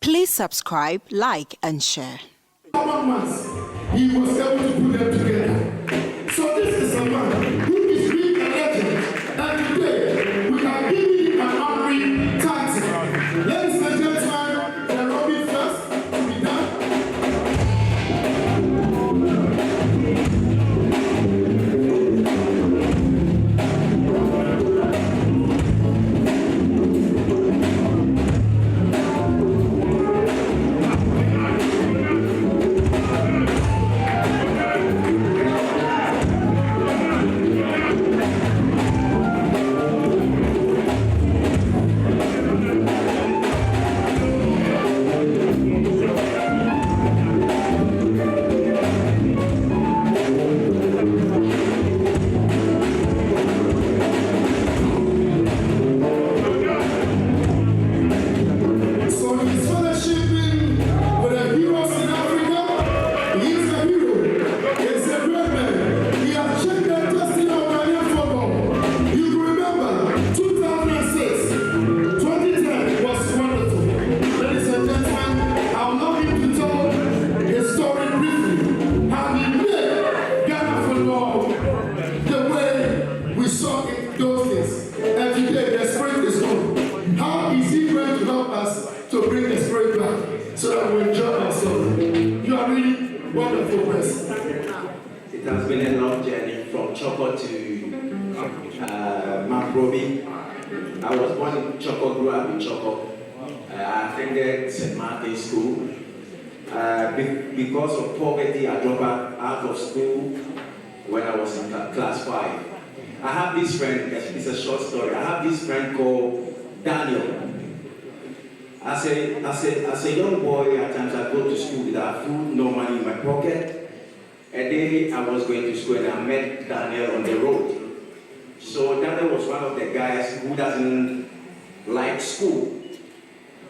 Please subscribe, like, and share. He was able to put them together. So this is a man who is being a legend, and today we are giving him an honorary title. Ladies and gentlemen, the Robin first to be done. It has been a long journey from Choco to Mount Roby. I was born in Choco, grew up in Choco. I attended St. Martin's School. Because of poverty, I dropped out of school when I was in class 5. I have this friend, it's a short story. I have this friend called Daniel. As a young boy, at times I go to school without food, no money in my pocket. A day I was going to school and I met Daniel on the road. So Daniel was one of the guys who doesn't like school.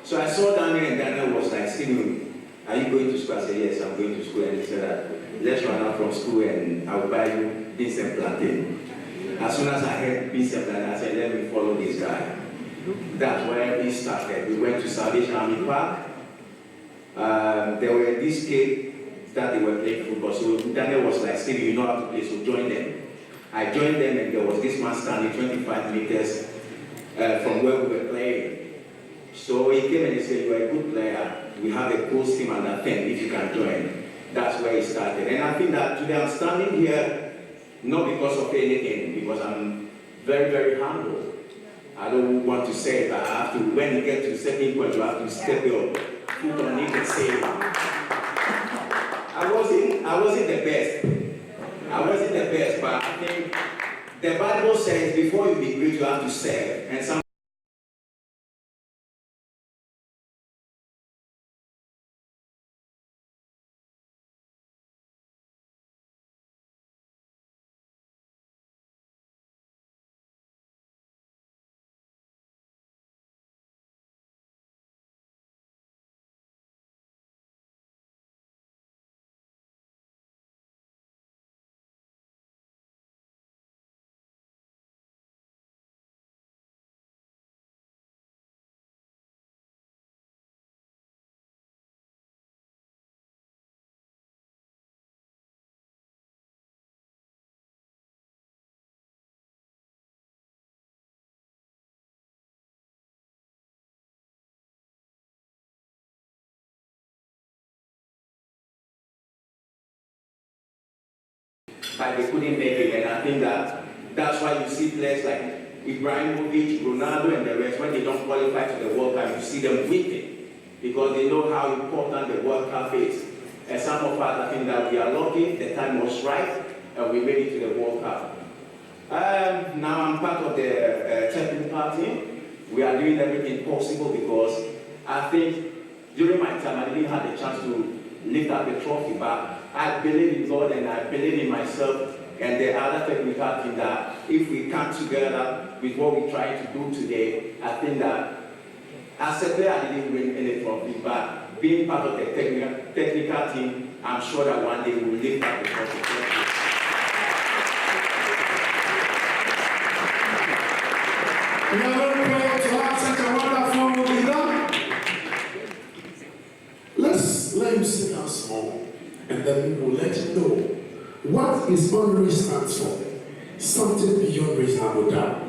So I saw Daniel and Daniel was like, "Stephen, are you going to school?" I said, "Yes, I'm going to school." And he said, "Let's run out from school and I'll buy you beans and plantain." As soon as I heard beans and plantain, I said, "Let me follow this guy." That's where we started. We went to Salvation Army Park. There were these kids that they were playing football. So Daniel was like, "Steve, you know how to play, so join them." I joined them and there was this man standing 25 meters from where we were playing. So he came and he said, "You're a good player. We have a cool team under 10 if you can join." That's where he started. And I think that today I'm standing here not because of anything, because I'm very, very humble. I don't want to say it, but I have to, when you get to a certain point, you have to step your foot on it and say, I wasn't the best. I wasn't the best, but I think the Bible says before you be great, you have to serve. And some but they couldn't make it, and I think that's why you see players like Ibrahimovic, Ronaldo, and the rest, when they don't qualify to the World Cup, you see them weeping because they know how important the World Cup is. And some of us, I think that we are lucky, the time was right, and we made it to the World Cup. Now I'm part of the technical team. We are doing everything possible because I think during my time I didn't have the chance to lift up the trophy, but I believe in God and I believe in myself and the other technical team that if we come together with what we try to do today, I think that as a player I didn't win any trophy, but being part of the technical team, I'm sure that one day we will lift up the trophy. We are very proud to have such a wonderful leader. let him sing out small, and then we'll let you know what his honorary stands for. Something beyond reasonable doubt.